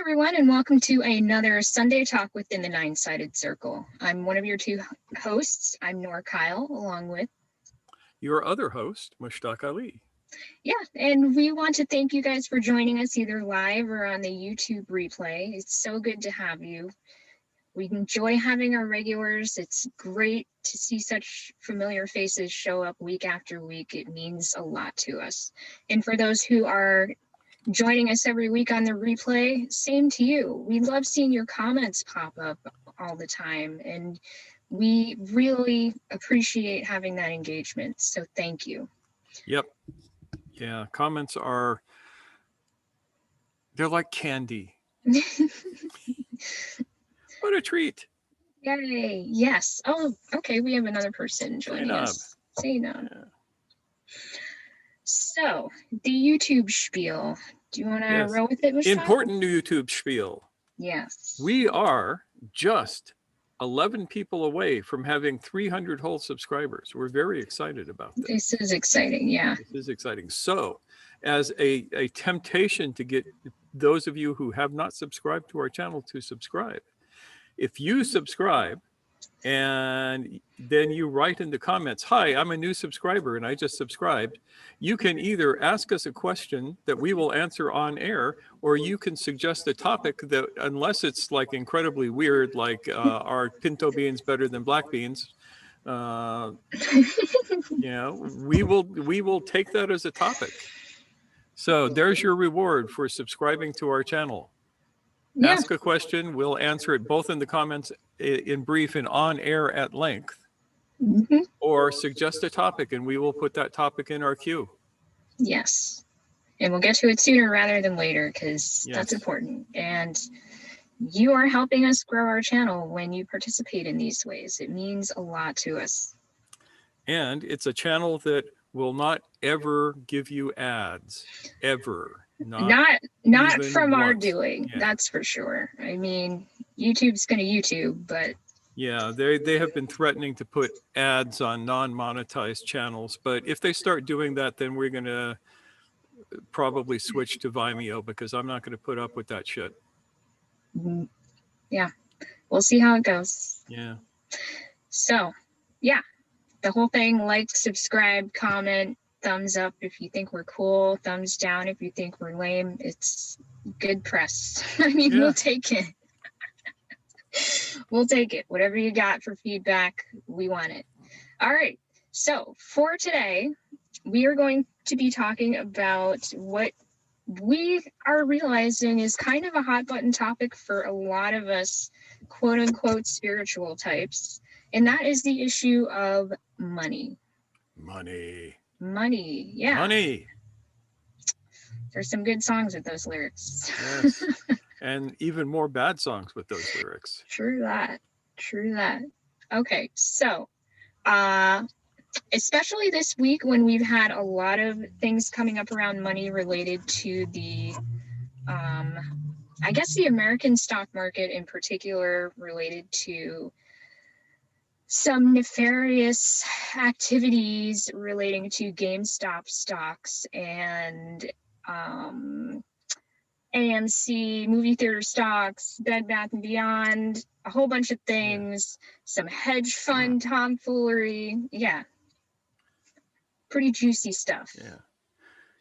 everyone, and welcome to another Sunday Talk within the Nine-Sided Circle. I'm one of your two hosts. I'm Nora Kyle, along with your other host, Mushtaq Ali. Yeah, and we want to thank you guys for joining us either live or on the YouTube replay. It's so good to have you. We enjoy having our regulars. It's great to see such familiar faces show up week after week. It means a lot to us. And for those who are joining us every week on the replay, same to you. We love seeing your comments pop up all the time, and we really appreciate having that engagement. So thank you. Yep. Yeah, comments they're like candy. What a treat. Yay. Yes. Oh, okay. We have another person joining us. Zainab. Yeah. So, the YouTube spiel. Do you want to roll with it, Mushtaq? Important YouTube spiel. Yes. We are just 11 people away from having 300 whole subscribers. We're very excited about this. This is exciting, yeah. This is exciting. So, as a temptation to get those of you who have not subscribed to our channel to subscribe, if you subscribe and then you write in the comments, "Hi, I'm a new subscriber and I just subscribed," you can either ask us a question that we will answer on air, or you can suggest a topic that, unless it's like incredibly weird, like are pinto beans better than black beans, we will take that as a topic. So there's your reward for subscribing to our channel. Yeah. Ask a question, we'll answer it both in the comments in brief and on air at length, or suggest a topic and we will put that topic in our queue. Yes, and we'll get to it sooner rather than later, because that's important. And you are helping us grow our channel when you participate in these ways. It means a lot to us. And it's a channel that will not ever give you ads, ever. Not from our doing, that's for sure. I mean, YouTube's going to YouTube, but yeah, they have been threatening to put ads on non-monetized channels, but if they start doing that, then we're going to probably switch to Vimeo, because I'm not going to put up with that shit. Yeah, we'll see how it goes. Yeah. So, yeah, the whole thing: like, subscribe, comment, thumbs up if you think we're cool, thumbs down if you think we're lame. It's good press. I mean, we'll take it. We'll take it. Whatever you got for feedback, we want it. All right. So for today, we are going to be talking about what we are realizing is kind of a hot button topic for a lot of us, quote unquote, spiritual types. And that is the issue of money. Money, yeah. Money. There's some good songs with those lyrics. Yes. And even more bad songs with those lyrics. True that. Okay, so especially this week, when we've had a lot of things coming up around money related to the I guess the American stock market in particular, related to some nefarious activities relating to GameStop stocks and AMC movie theater stocks, Bed Bath & Beyond, a whole bunch of things, some hedge fund tomfoolery. Yeah. Pretty juicy stuff.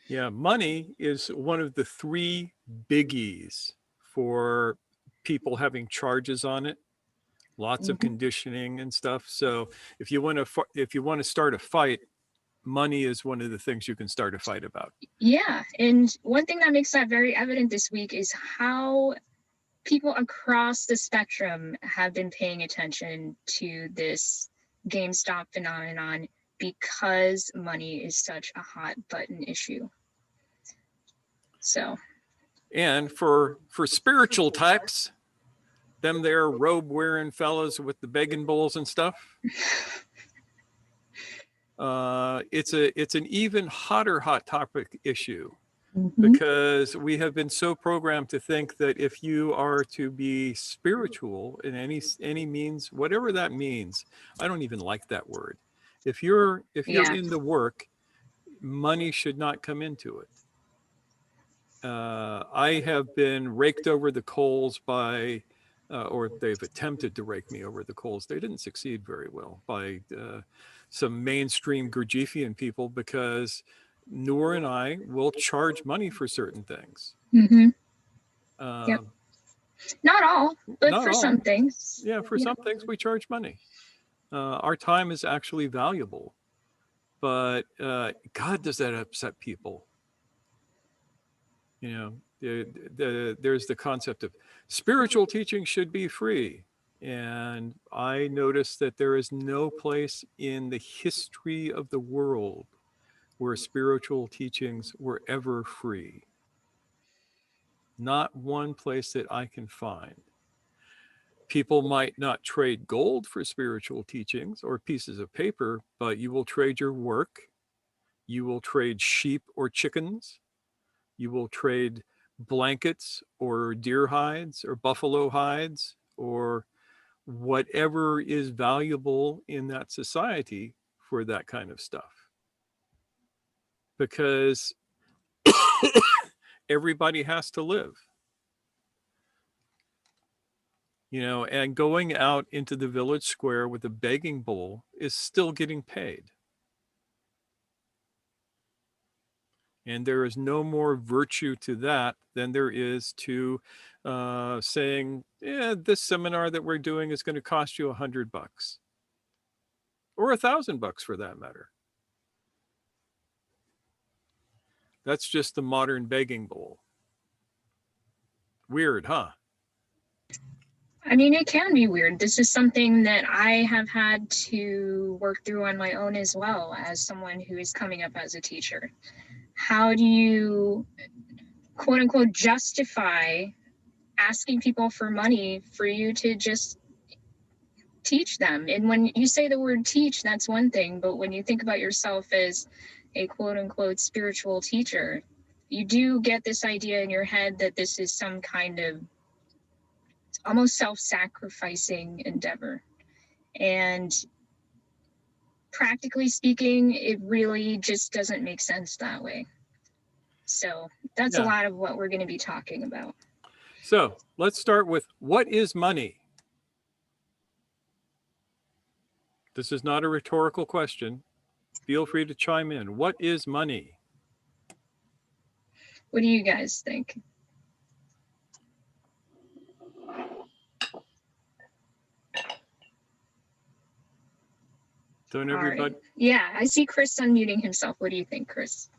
Yeah. Money is one of the three biggies for people having charges on it. Lots of conditioning and stuff. So if you want to start a fight, money is one of the things you can start a fight about. Yeah, and one thing that makes that very evident this week is how people across the spectrum have been paying attention to this GameStop phenomenon, because money is such a hot button issue. So, and for spiritual types, them there robe wearing fellas with the begging bowls and stuff, it's an even hotter hot topic issue, because we have been so programmed to think that if you are to be spiritual in any means, whatever that means, I don't even like that word. If you're in the work, money should not come into it. I have been raked over the coals by, or they've attempted to rake me over the coals. They didn't succeed very well by some mainstream Gurdjieffian people, because Noor and I will charge money for certain things. Mm-hmm. Yep. Uh, Not all, but Not for all. some things. Yeah, for some things we charge money. Our time is actually valuable, but God, does that upset people? You know, there's the concept of spiritual teaching should be free. And I noticed that there is no place in the history of the world where spiritual teachings were ever free. Not one place that I can find. People might not trade gold for spiritual teachings or pieces of paper, but you will trade your work. You will trade sheep or chickens. You will trade blankets or deer hides or buffalo hides or whatever is valuable in that society for that kind of stuff. Because everybody has to live. You know, and going out into the village square with a begging bowl is still getting paid. And there is no more virtue to that than there is to saying, yeah, this seminar that we're doing is going to cost you $100 or $1,000 for that matter. That's just the modern begging bowl. Weird, huh? I mean, it can be weird. This is something that I have had to work through on my own as well, as someone who is coming up as a teacher. How do you, quote unquote, justify asking people for money for you to just teach them? And when you say the word teach, that's one thing, but when you think about yourself as a quote unquote spiritual teacher, you do get this idea in your head that this is some kind of almost self-sacrificing endeavor. And practically speaking, it really just doesn't make sense that way. So that's a lot of what we're going to be talking about. So let's start with, what is money? This is not a rhetorical question. Feel free to chime in. What is money? What do you guys think? Don't everybody? Right. Yeah, I see Chris unmuting himself. What do you think, Chris?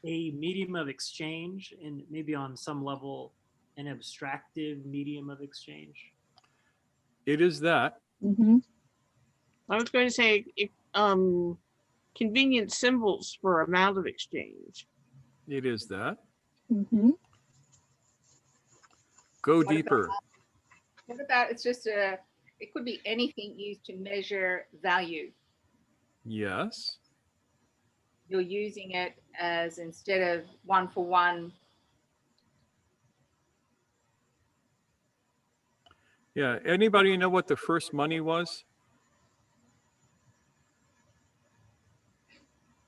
A medium of exchange, and maybe on some level an abstractive medium of exchange. It is that. Mm-hmm. I was going to say convenient symbols for amount of exchange. It is that. Mm-hmm. Go deeper. What about it's just it could be anything used to measure value. Yes. You're using it as, instead of one for one. Yeah. Anybody know what the first money was?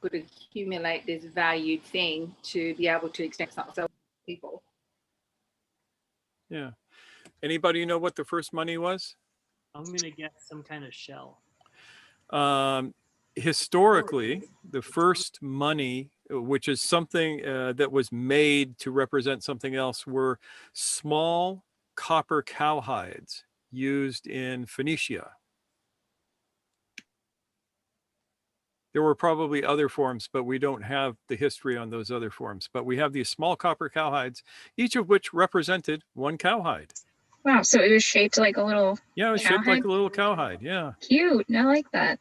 Could accumulate this valued thing to be able to extend something to people. Yeah. Anybody know what the first money was? I'm going to guess some kind of shell. Historically, the first money, which is something that was made to represent something else, were small copper cowhides used in Phoenicia. There were probably other forms, but we don't have the history on those other forms. But we have these small copper cowhides, each of which represented one cowhide. Wow, so it was shaped like a little Yeah, it was shaped like a little cowhide. Yeah. Cute. I like that.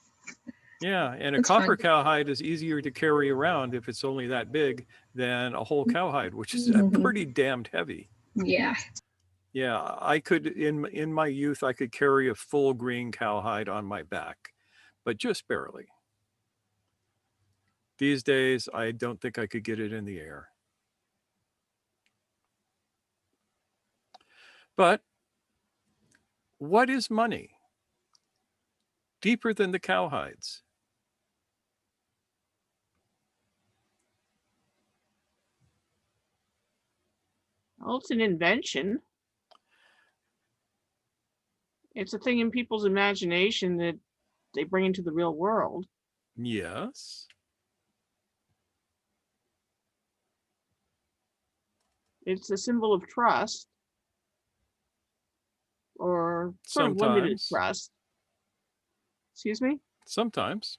Yeah, and a That's copper fun. cowhide is easier to carry around if it's only that big than a whole cowhide, which is Mhm. pretty damned heavy. Yeah. Yeah, I could, in my youth, I could carry a full green cowhide on my back, but just barely. These days, I don't think I could get it in the air. But what is money? Deeper than the cowhides. Well, it's an invention. It's a thing in people's imagination that they bring into the real world. Yes. It's a symbol of trust, or sort of limited Sometimes. trust. Excuse me? Sometimes.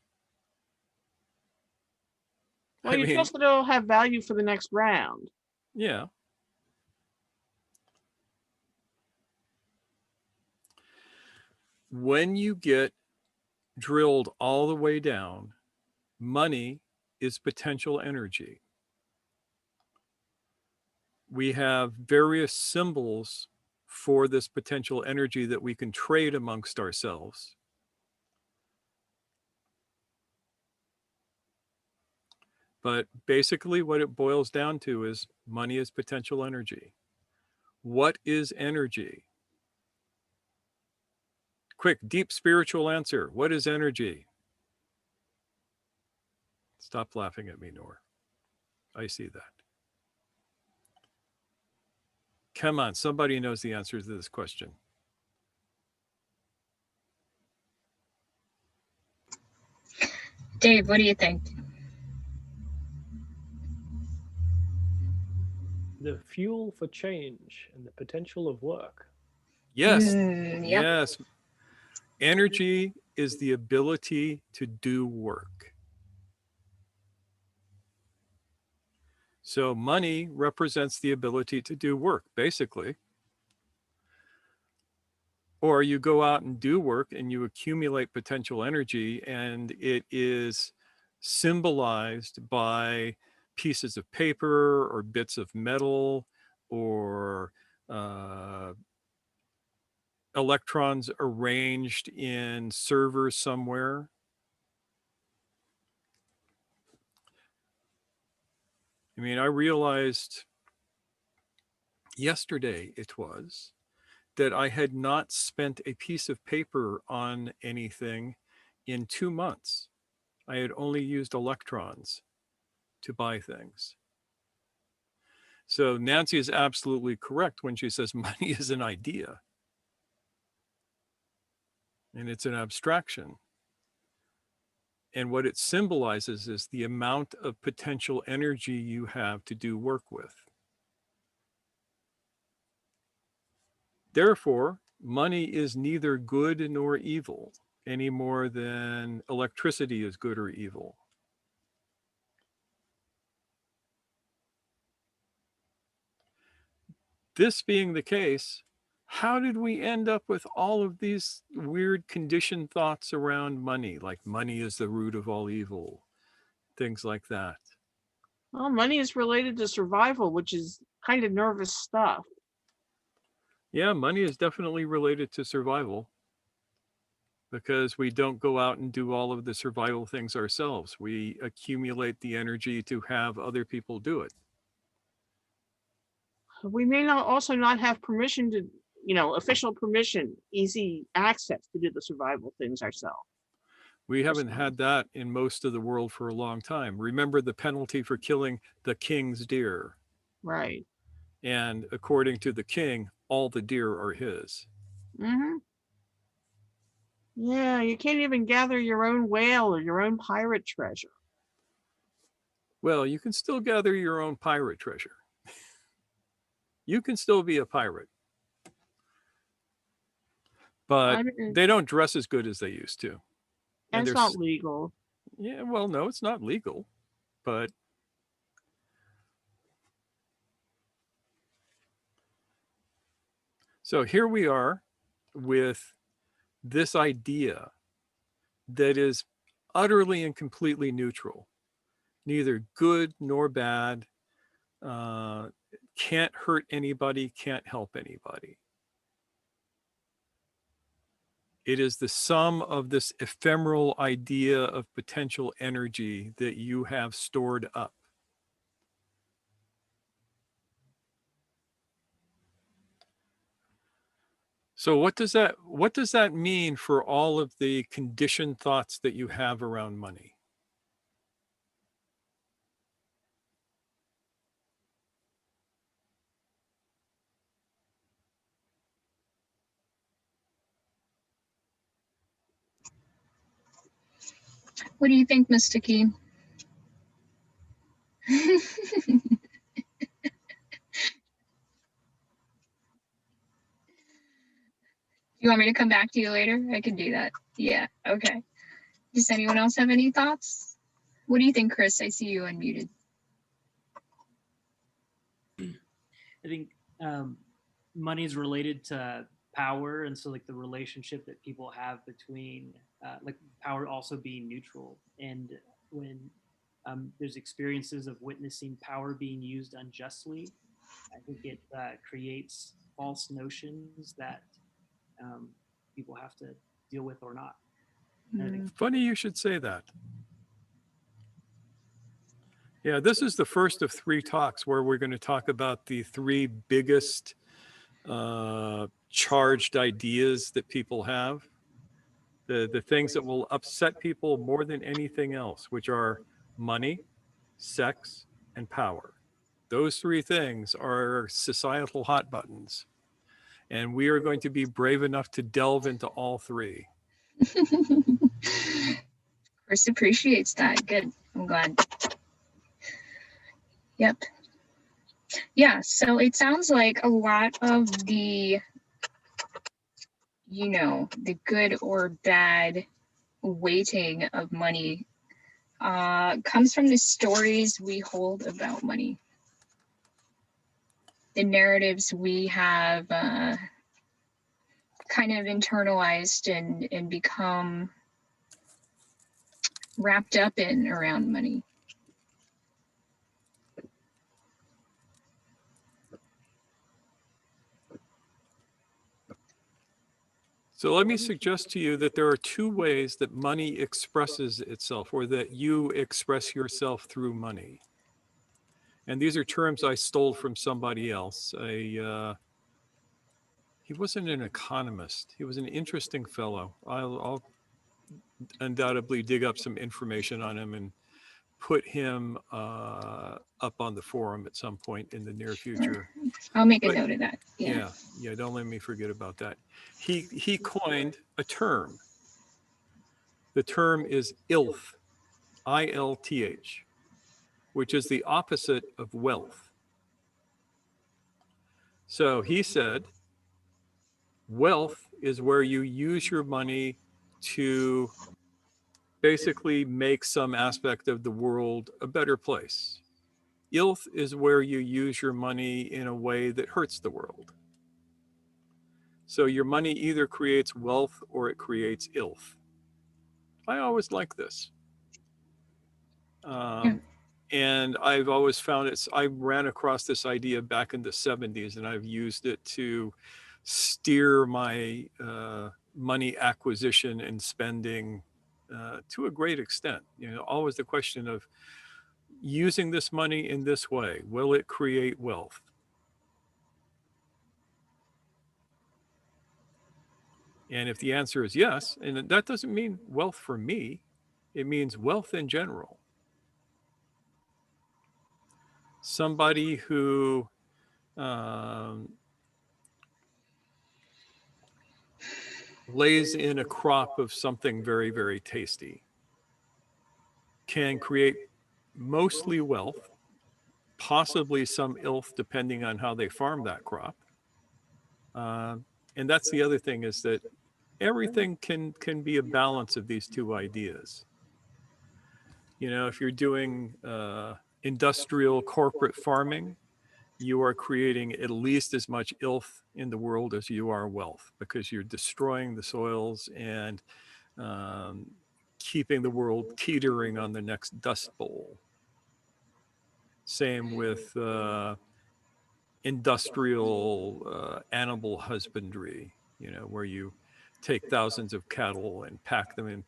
Well, I you mean, trust that it'll have value for the next round. yeah. When you get drilled all the way down, money is potential energy. We have various symbols for this potential energy that we can trade amongst ourselves. But basically, what it boils down to is money is potential energy. What is energy? Quick, deep spiritual answer. What is energy? Stop laughing at me, Nor. I see that. Come on, somebody knows the answer to this question. Dave, what do you think? The fuel for change and the potential of work. Yes, Yep. yes. Energy is the ability to do work. So money represents the ability to do work, basically. Or you go out and do work and you accumulate potential energy, and it is symbolized by pieces of paper or bits of metal or electrons arranged in servers somewhere. I mean, I realized yesterday it was that I had not spent a piece of paper on anything in 2 months. I had only used electrons to buy things. So Nancy is absolutely correct when she says money is an idea and it's an abstraction. And what it symbolizes is the amount of potential energy you have to do work with. Therefore, money is neither good nor evil, any more than electricity is good or evil. This being the case, how did we end up with all of these weird conditioned thoughts around money, like money is the root of all evil, things like that? Well, money is related to survival, which is kind of nervous stuff. Yeah, money is definitely related to survival because we don't go out and do all of the survival things ourselves. We accumulate the energy to have other people do it. We may not also not have permission to, official permission, easy access to do the survival things ourselves. We haven't had that in most of the world for a long time. Remember the penalty for killing the king's deer. Right. And according to the king, all the deer are his. Mm-hmm. Yeah, you can't even gather your own whale or your own pirate treasure. Well, you can still gather your own pirate treasure. You can still be a pirate. But they don't dress as good as they used to. And it's not legal. Yeah, well, no, it's not legal. But so here we are with this idea that is utterly and completely neutral, neither good nor bad, can't hurt anybody, can't help anybody. It is the sum of this ephemeral idea of potential energy that you have stored up. So what does that mean for all of the conditioned thoughts that you have around money? What do you think, Mr. Keen? You want me to come back to you later? I can do that. Yeah, okay. Does anyone else have any thoughts? What do you think, Chris? I see you unmuted. I think money is related to power, and so like the relationship that people have between like power also being neutral. And when there's experiences of witnessing power being used unjustly, I think it creates false notions that people have to deal with or not. And I think Funny you should say that. Yeah, this is the first of 3 talks where we're going to talk about the 3 biggest charged ideas that people have. The things that will upset people more than anything else, which are money, sex, and power. Those 3 things are societal hot buttons. And we are going to be brave enough to delve into all 3. Chris appreciates that. Good. I'm glad. Yep. Yeah, so it sounds like a lot of the, the good or bad weighting of money comes from the stories we hold about money. The narratives we have kind of internalized and become wrapped up in around money. So let me suggest to you that there are 2 ways that money expresses itself, or that you express yourself through money. And these are terms I stole from somebody else. He wasn't an economist. He was an interesting fellow. I'll undoubtedly dig up some information on him and put him up on the forum at some point in the near future. I'll make a note of that. Yeah, don't let me forget about that. He coined a term. The term is ILTH, I-L-T-H, which is the opposite of wealth. So he said, wealth is where you use your money to basically make some aspect of the world a better place. Ilth is where you use your money in a way that hurts the world. So your money either creates wealth or it creates ilth. I always like this. And I've always found I ran across this idea back in the 70s, and I've used it to steer my money acquisition and spending to a great extent. Always the question of using this money in this way, will it create wealth? And if the answer is yes, and that doesn't mean wealth for me, it means wealth in general. Somebody who lays in a crop of something very, very tasty can create mostly wealth, possibly some ilth depending on how they farm that crop. And that's the other thing, is that everything can be a balance of these 2 ideas. If you're doing industrial corporate farming, you are creating at least as much ilth in the world as you are wealth, because you're destroying the soils and keeping the world teetering on the next dust bowl. Same with industrial animal husbandry, where you take thousands of cattle and pack them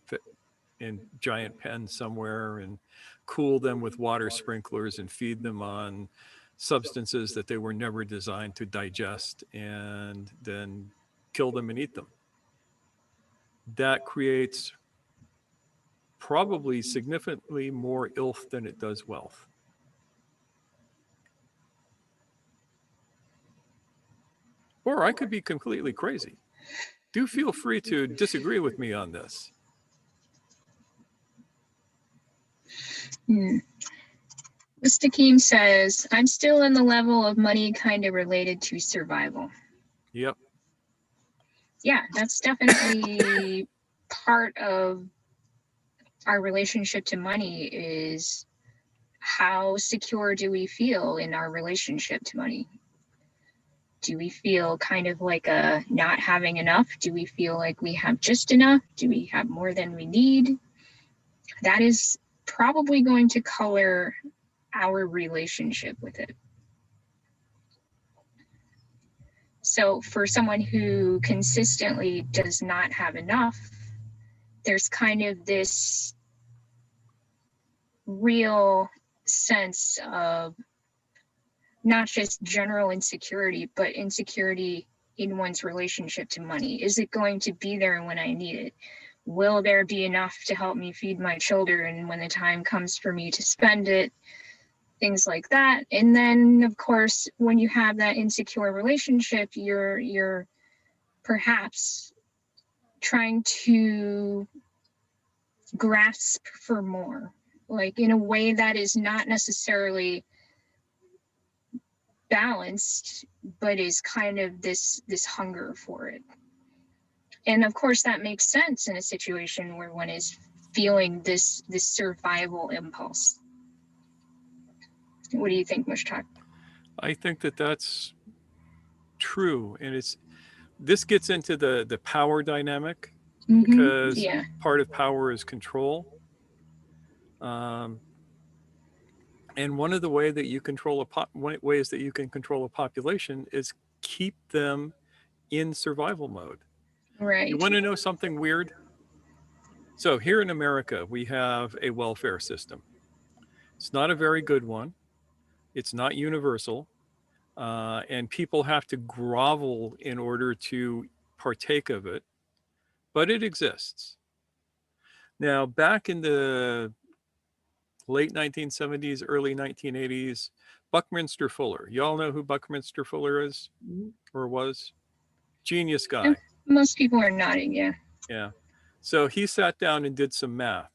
in giant pens somewhere and cool them with water sprinklers and feed them on substances that they were never designed to digest, and then kill them and eat them. That creates probably significantly more ilth than it does wealth. Or I could be completely crazy. Do feel free to disagree with me on this. Hmm. Mr. Keem says, I'm still in the level of money kind of related to survival. Yep. Yeah, that's definitely part of our relationship to money, is how secure do we feel in our relationship to money? Do we feel kind of like a not having enough? Do we feel like we have just enough? Do we have more than we need? That is probably going to color our relationship with it. So for someone who consistently does not have enough, there's kind of this real sense of not just general insecurity, but insecurity in one's relationship to money. Is it going to be there when I need it? Will there be enough to help me feed my children when the time comes for me to spend it? Things like that. And then, of course, when you have that insecure relationship, you're perhaps trying to grasp for more, like in a way that is not necessarily balanced, but is kind of this hunger for it. And of course that makes sense in a situation where one is feeling this survival impulse. What do you think, Mushtaq? I think that that's true. And this gets into the power dynamic, because Yeah. part of power is control. Um, and one of the ways that you can control a population is keep them in survival mode. Right. You want to know something weird? So here in America, we have a welfare system. It's not a very good one. It's not universal. And people have to grovel in order to partake of it, but it exists. Now, back in the late 1970s, early 1980s, Buckminster Fuller. Y'all know who Buckminster Fuller is or was? Genius guy. Most people are nodding, yeah. Yeah. So he sat down and did some math,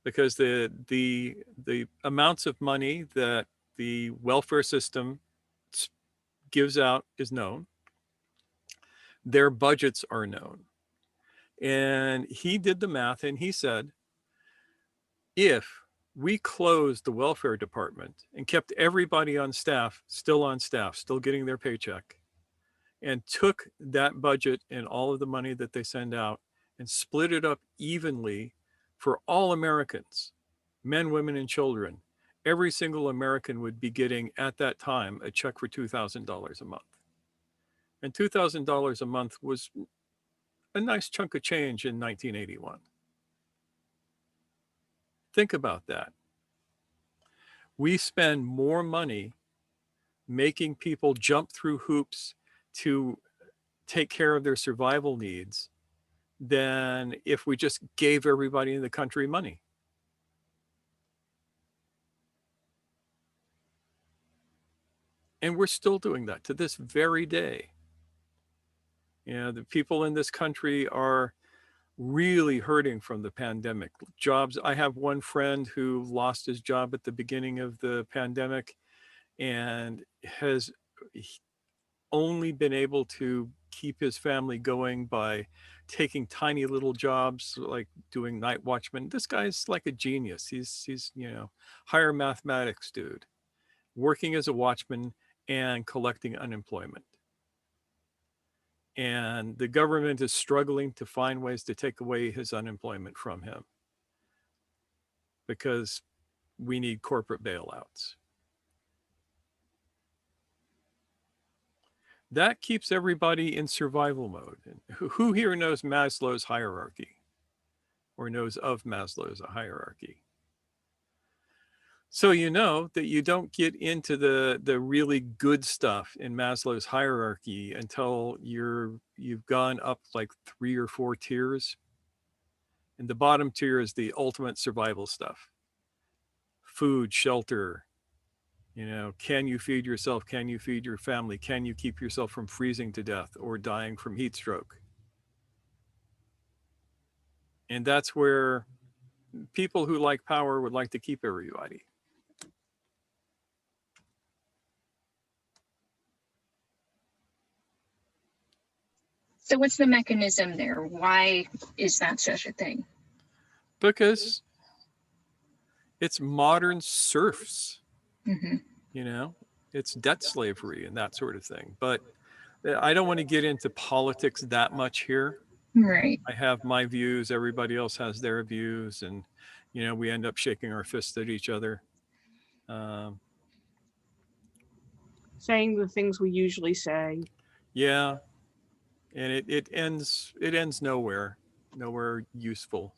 because the amounts of money that the welfare system gives out is known. Their budgets are known. And he did the math and he said, if we closed the welfare department and kept everybody on staff, still getting their paycheck, and took that budget and all of the money that they send out and split it up evenly for all Americans, men, women, and children, every single American would be getting at that time a check for $2,000 a month. And $2,000 a month was a nice chunk of change in 1981. Think about that. We spend more money making people jump through hoops to take care of their survival needs than if we just gave everybody in the country money. And we're still doing that to this very day. You know, the people in this country are really hurting from the pandemic. Jobs, I have one friend who lost his job at the beginning of the pandemic and has only been able to keep his family going by taking tiny little jobs like doing night watchman. This guy's like a genius. He's higher mathematics dude, working as a watchman and collecting unemployment. And the government is struggling to find ways to take away his unemployment from him because we need corporate bailouts. That keeps everybody in survival mode. Who here knows Maslow's hierarchy or knows of Maslow's Mm-hmm. hierarchy? So you know that you don't get into the really good stuff in Maslow's hierarchy until you've gone up like 3 or 4 tiers. And the bottom tier is the ultimate survival stuff. Food, shelter, can you feed yourself? Can you feed your family? Can you keep yourself from freezing to death or dying from heat stroke? And that's where people who like power would like to keep everybody. So what's the mechanism there? Why is that such a thing? Because it's modern serfs, Hmm. you know, it's debt slavery and that sort of thing. But I don't want to get into politics that much here. Right. I have my views, everybody else has their views, and, you know, we end up shaking our fists at each other. Saying the things we usually say. Yeah. And it ends nowhere useful.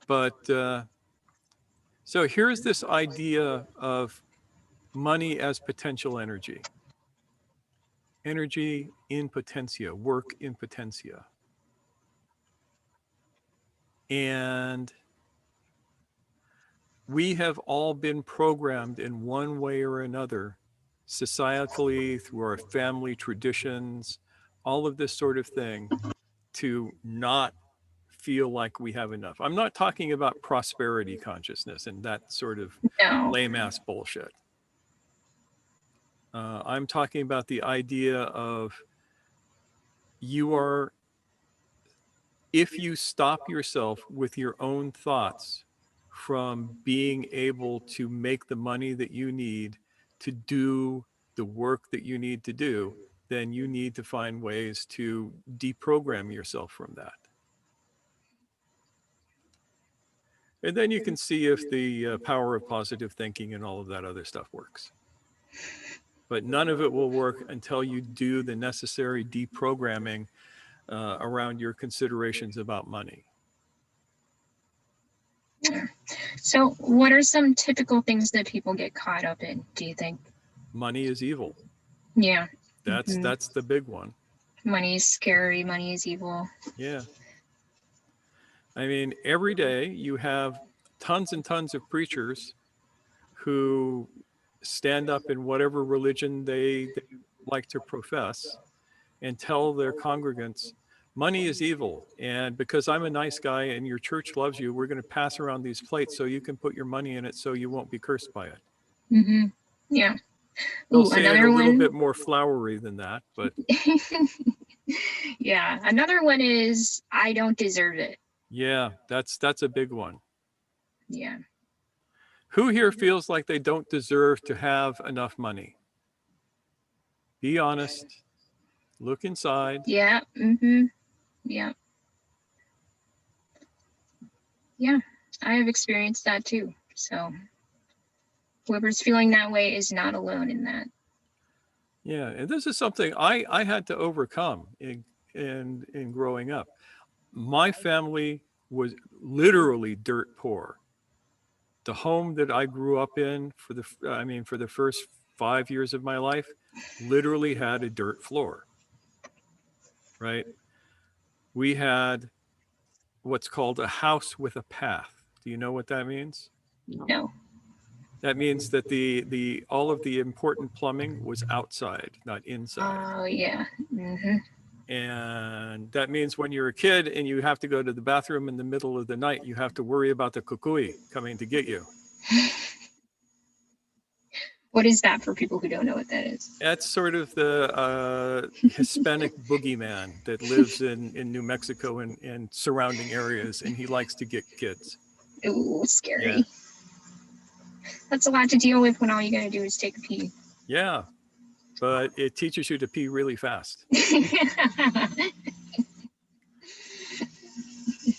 But so here's this idea of money as potential energy in potentia, work in potentia. And we have all been programmed in one way or another, societally, through our family traditions, all of this sort of thing, to not feel like we have enough. I'm not talking about prosperity consciousness and that sort of No. lame ass bullshit. I'm talking about the idea of if you stop yourself with your own thoughts from being able to make the money that you need to do the work that you need to do, then you need to find ways to deprogram yourself from that. And then you can see if the power of positive thinking and all of that other stuff works. But none of it will work until you do the necessary deprogramming around your considerations about money. So what are some typical things that people get caught up in, do you think? Money is evil. Yeah. That's the big one. Money is scary. Money is evil. Yeah. I mean, every day you have tons and tons of preachers who stand up in whatever religion they like to profess and tell their congregants, money is evil. And because I'm a nice guy and your church loves you, we're going to pass around these plates so you can put your money in it so you won't be cursed by it. Mm-hmm. Yeah. They'll Ooh, say it a another little one. bit more flowery than that, but Yeah. Another one is, I don't deserve it. yeah, that's a big one. Yeah. Who here feels like they don't deserve to have enough money? Be honest. Look inside. Yeah. Mm-hmm. Yeah. Yeah. I have experienced that too. So whoever's feeling that way is not alone in that. Yeah, and this is something I had to overcome in growing up. My family was literally dirt poor. The home that I grew up in for the first 5 years of my life literally had a dirt floor. Right? We had what's called a house with a path. Do you know what that means? No. That means that the all of the important plumbing was outside, not inside. Oh, yeah. Mm-hmm. And that means when you're a kid and you have to go to the bathroom in the middle of the night, you have to worry about the kukui coming to get you. What is that for people who don't know what that is? That's sort of the Hispanic boogeyman that lives in New Mexico and surrounding areas, and he likes to get kids. Ooh, scary. Yeah. That's a lot to deal with when all you gotta do is take a pee. Yeah, but it teaches you to pee really fast.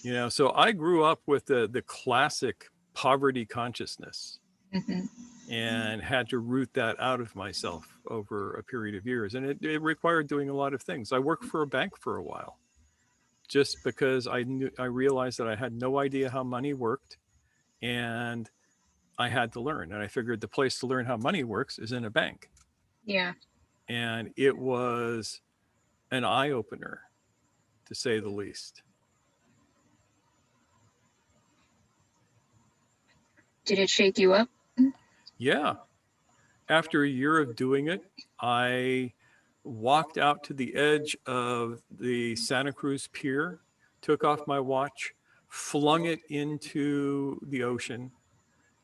You know, so I grew up with the classic poverty consciousness. Mm-hmm. And had to root that out of myself over a period of years. And it required doing a lot of things. I worked for a bank for a while just because I realized that I had no idea how money worked and I had to learn. And I figured the place to learn how money works is in a bank. Yeah. And it was an eye opener, to say the least. Did it shake you up? Yeah. After a year of doing it, I walked out to the edge of the Santa Cruz Pier, took off my watch, flung it into the ocean,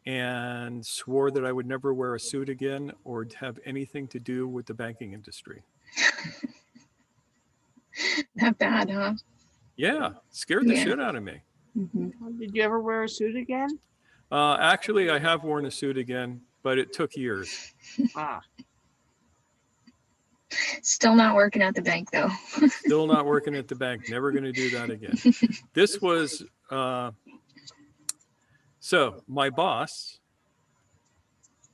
and swore that I would never wear a suit again or have anything to do with the banking industry. That bad, huh? Yeah, scared the Yeah. shit out of me. Did you ever wear a suit again? Actually, I have worn a suit again, but it took years. Ah, Still not working at the bank though. Still not working at the bank. Never going to do that again. This was, so my boss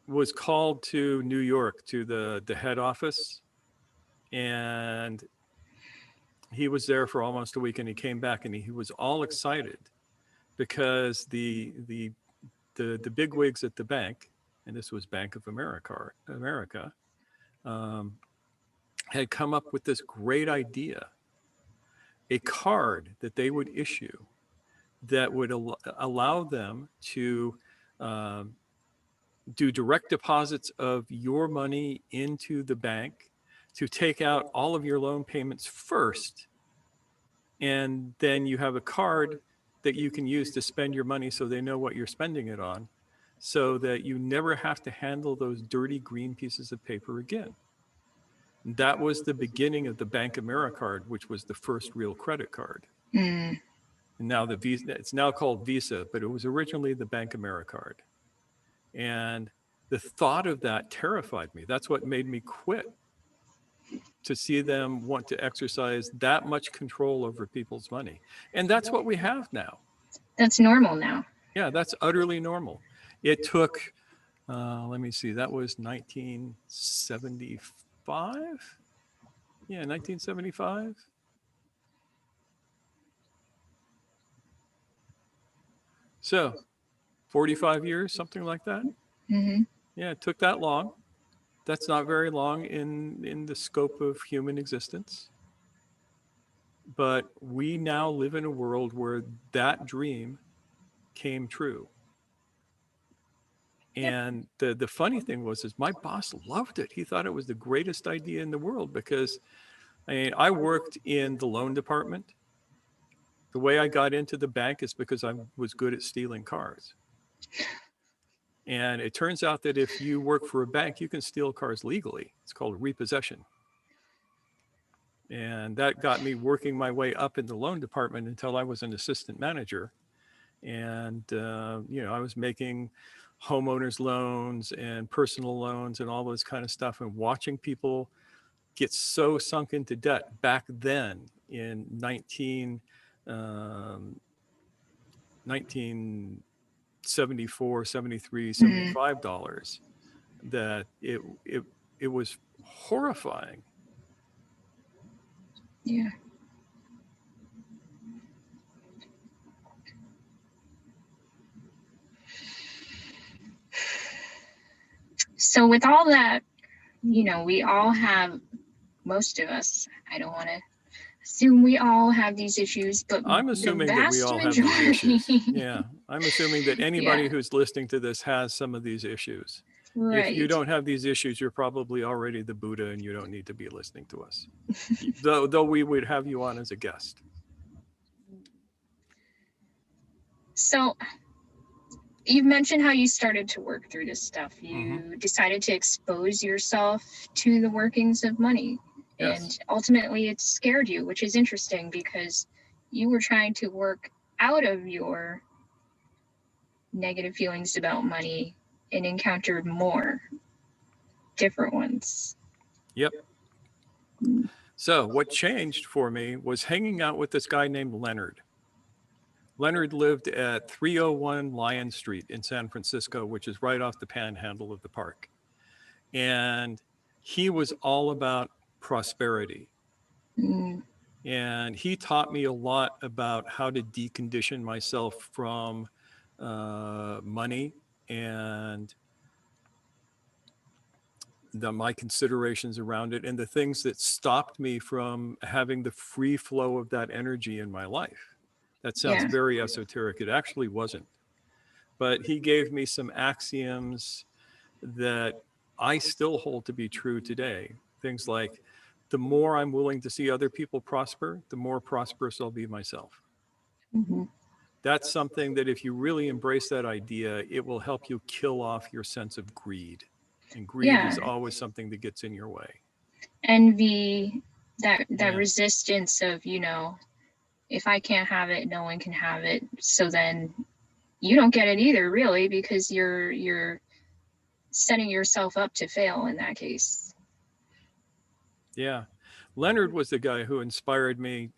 was called to New York to the head office, and he was there for almost a week, and he came back and he was all excited because the bigwigs at the bank, and this was Bank of America, had come up with this great idea, a card that they would issue that would allow them to do direct deposits of your money into the bank, to take out all of your loan payments first, and then you have a card that you can use to spend your money so they know what you're spending it on, so that you never have to handle those dirty green pieces of paper again. That was the beginning of the Bank AmeriCard, which was the first real credit card. Mm. And now the Visa, it's now called Visa, but it was originally the Bank AmeriCard. And the thought of that terrified me. That's what made me quit, to see them want to exercise that much control over people's money. And that's what we have now. That's normal now. Yeah, that's utterly normal. It took, let me see, that was 1975? Yeah, 1975. So 45 years, something like that. Hmm. Yeah, it took that long. That's not very long in the scope of human existence. But we now live in a world where that dream came true. And the funny thing was, is my boss loved it. He thought it was the greatest idea in the world, because I worked in the loan department. The way I got into the bank is because I was good at stealing cars. And it turns out that if you work for a bank, you can steal cars legally. It's called repossession. And that got me working my way up in the loan department until I was an assistant manager. And, I was making homeowners loans and personal loans and all this kind of stuff, and watching people get so sunk into debt back then in 1974, 73, $75, that it was horrifying. Yeah. So with all that, we all have, most of us, I don't want to assume we all have these issues, but I'm assuming the that vast we all have majority, these issues. Yeah, I'm assuming that anybody Yeah. who's listening to this has some of these issues. right. If you don't have these issues, you're probably already the Buddha, and you don't need to be listening to us. though we would have you on as a guest. So you've mentioned how you started to work through this stuff. You decided to expose yourself to the workings of money. Yes. And ultimately it scared you, which is interesting because you were trying to work out of your negative feelings about money and encountered more different ones. Yep. So what changed for me was hanging out with this guy named Leonard. Leonard lived at 301 Lion Street in San Francisco, which is right off the panhandle of the park. And he was all about prosperity. Mm. And he taught me a lot about how to decondition myself from money and my considerations around it, and the things that stopped me from having the free flow of that energy in my life. That sounds Yeah. very esoteric. It actually wasn't. But he gave me some axioms that I still hold to be true today. Things like, the more I'm willing to see other people prosper, the more prosperous I'll be myself. Mm-hmm. That's something that if you really embrace that idea, it will help you kill off your sense of greed. And greed Yeah. is always something that gets in your way. Envy, that Yeah. resistance of, if I can't have it, no one can have it. So then you don't get it either, really, because you're setting yourself up to fail in that case. Yeah. Leonard was the guy who inspired me.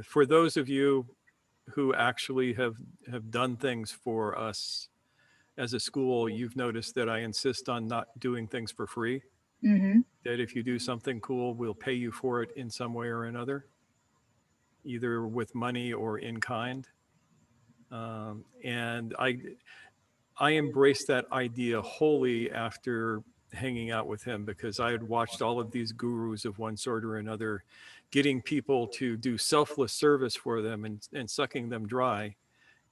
For those of you who actually have done things for us as a school, you've noticed that I insist on not doing things for free. Mm-hmm. That if you do something cool, we'll pay you for it in some way or another, either with money or in kind. And I embraced that idea wholly after hanging out with him, because I had watched all of these gurus of one sort or another getting people to do selfless service for them and sucking them dry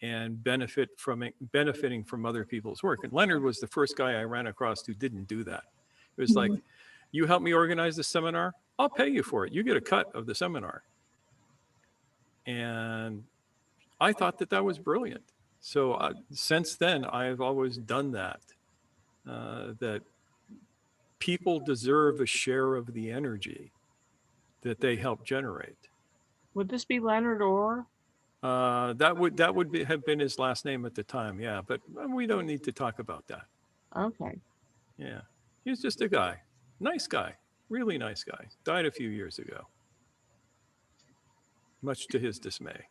and benefiting from other people's work. And Leonard was the first guy I ran across who didn't do that. It was like, you help me organize the seminar, I'll pay you for it. You get a cut of the seminar. And I thought that was brilliant. So since then, I've always done that, that people deserve a share of the energy that they help generate. Would this be Leonard Orr? That would have been his last name at the time. Yeah, but we don't need to talk about that. Okay. Yeah, he's just a guy, nice guy, really nice guy. Died a few years ago, much to his dismay.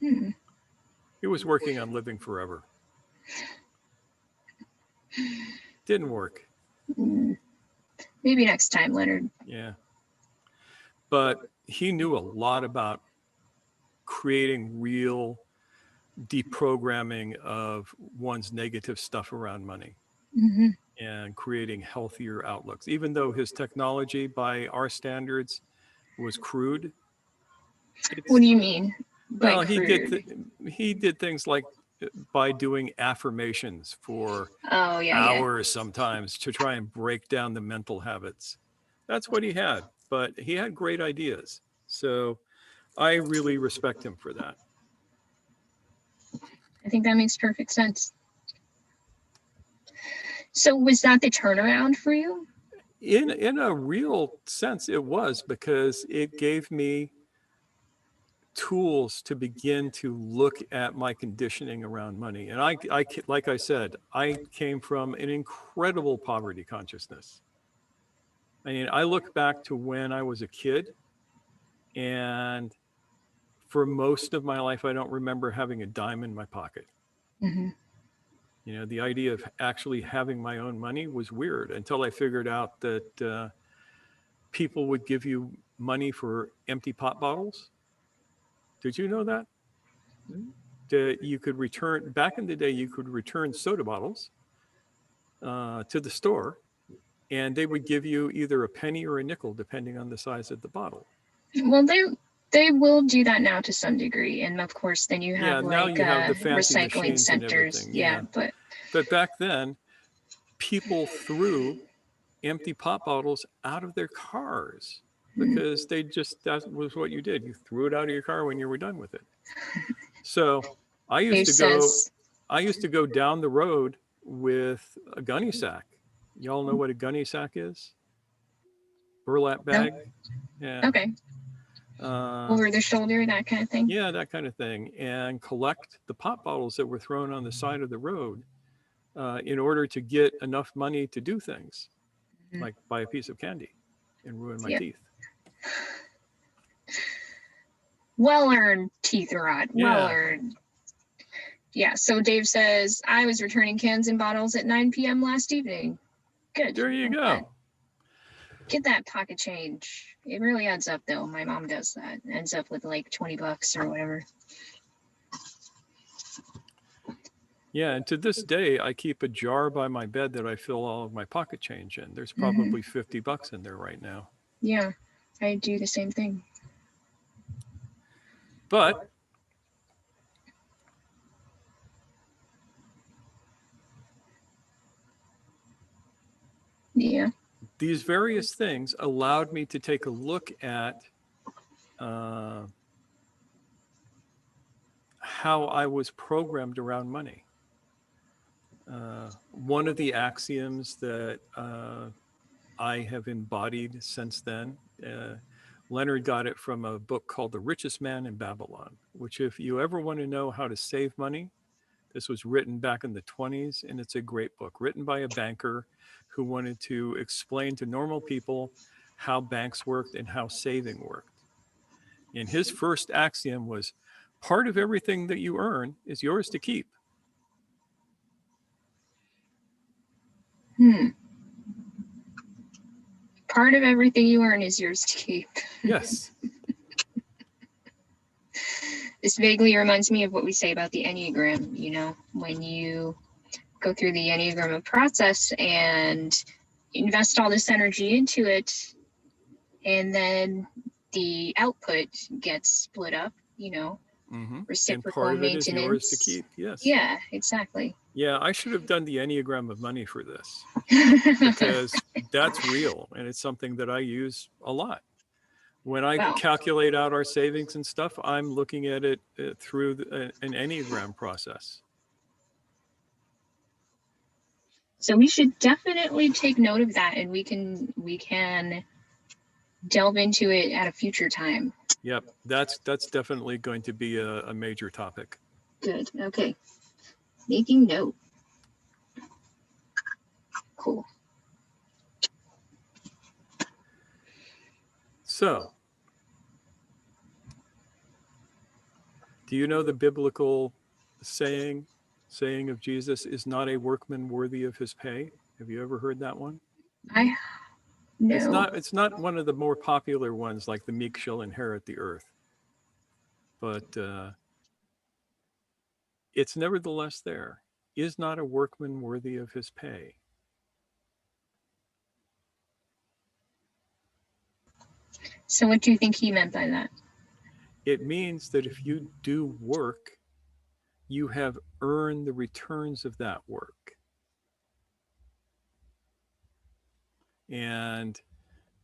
Hmm. He was working on living forever. Didn't work. Maybe next time, Leonard. Yeah. But he knew a lot about creating real deprogramming of one's negative stuff around money. Mm-hmm. And creating healthier outlooks, even though his technology by our standards was crude. What do you mean? Well, he did things like by doing affirmations for hours sometimes to try and break down the mental habits. That's what he had, but he had great ideas. So I really respect him for that. I think that makes perfect sense. So was that the turnaround for you? In a real sense, it was, because it gave me tools to begin to look at my conditioning around money. And I like I said, I came from an incredible poverty consciousness. I mean, I look back to when I was a kid, and for most of my life, I don't remember having a dime in my pocket. Mm-hmm. The idea of actually having my own money was weird until I figured out that people would give you money for empty pop bottles. Did you know that? That you could return, back in the day, you could return soda bottles to the store, and they would give you either a penny or a nickel, depending on the size of the bottle. Well, they will do that now to some degree, and of course, then you have now you have the fancy recycling machines and centers. everything. Yeah, but back then, people threw empty pop bottles out of their cars because that was what you did. You threw it out of your car when you were done with it. So I used to go down the road with a gunny sack. Y'all know what a gunny sack is? Burlap bag. No. Yeah. Okay. Over the shoulder, that kind of thing. Yeah, that kind of thing, and collect the pop bottles that were thrown on the side of the road in order to get enough money to do things, like buy a piece of candy and ruin my teeth. Well earned teeth rot. Well earned. Yeah. So Dave says, I was returning cans and bottles at 9 p.m. last evening. Good. There you go. Get that pocket change. It really adds up, though. My mom does that. It ends up with like $20 or whatever. Yeah, and to this day, I keep a jar by my bed that I fill all of my pocket change in. There's probably $50 in there right now. Yeah, I do the same thing. But yeah, these various things allowed me to take a how I was programmed around money. One of the axioms that I have embodied since then, Leonard got it from a book called The Richest Man in Babylon, which if you ever want to know how to save money, this was written back in the 20s, and it's a great book written by a banker who wanted to explain to normal people how banks worked and how saving worked. And his first axiom was, part of everything that you earn is yours to keep. Part of everything you earn is yours to keep. Yes. This vaguely reminds me of what we say about the Enneagram, you know, when you go through the Enneagram process and invest all this energy into it, and then the output gets split up, you know, And reciprocal part of it maintenance. is yours to keep. Yes. Yeah, exactly. Yeah, I should have done the Enneagram of money for this, because that's real, and it's something that I use a lot. When I Wow. calculate out our savings and stuff, I'm looking at it through an Enneagram process. So we should definitely take note of that, and we can delve into it at a future time. Yep, that's definitely going to be a major topic. Good. Okay. Making note. Cool. So, do you know the biblical saying of Jesus, is not a workman worthy of his pay? Have you ever heard that one? No. It's not one of the more popular ones, like the meek shall inherit the earth. But it's nevertheless there. Is not a workman worthy of his pay? So what do you think he meant by that? It means that if you do work, you have earned the returns of that work. And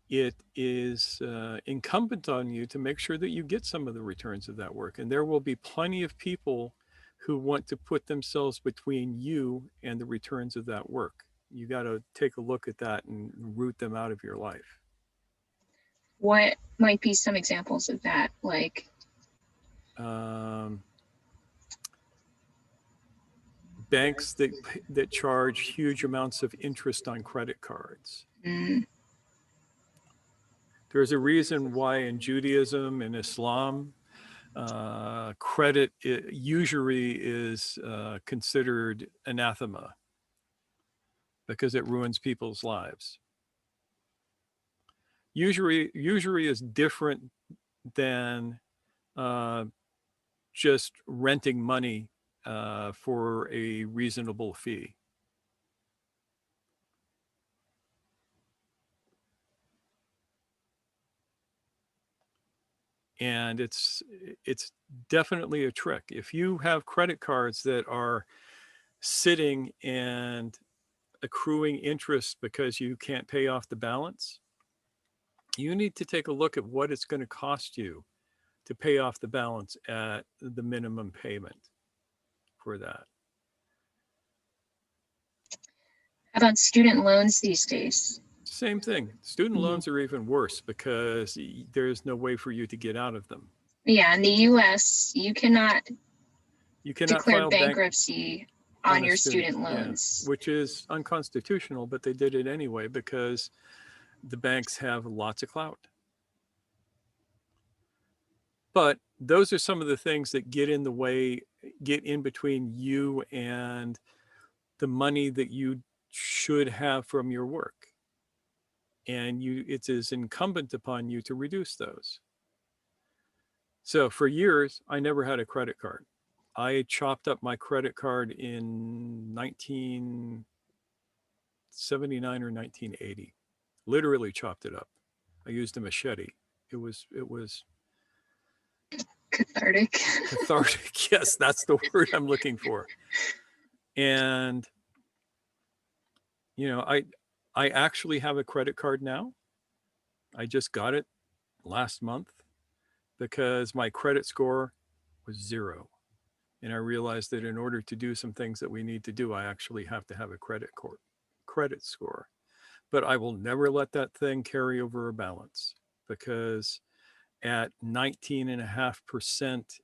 it is incumbent on you to make sure that you get some of the returns of that work. And there will be plenty of people who want to put themselves between you and the returns of that work. You got to take a look at that and root them out of your life. What might be some examples of that? Like, banks that charge huge amounts of interest on credit cards. There's a reason why in Judaism and Islam, credit usury is considered anathema, because it ruins people's lives. Usury is different than just renting money for a reasonable fee. And it's definitely a trick. If you have credit cards that are sitting and accruing interest because you can't pay off the balance, you need to take a look at what it's going to cost you to pay off the balance at the minimum payment for that. how about student loans these days? Same thing. Student loans are even worse because there's no way for you to get out of them. Yeah, in the US, you cannot declare file bankruptcy on a your student loans. Yeah, which is unconstitutional, but they did it anyway because the banks have lots of clout. But those are some of the things that get in the way, get in between you and the money that you should have from your work. And it is incumbent upon you to reduce those. So for years, I never had a credit card. I chopped up my credit card in 1979 or 1980. Literally chopped it up. I used a machete. It was Cathartic. cathartic. Yes, that's the word I'm looking for. And I actually have a credit card now. I just got it last month because my credit score was 0. And I realized that in order to do some things that we need to do, I actually have to have a credit score. But I will never let that thing carry over a balance, because at 19.5%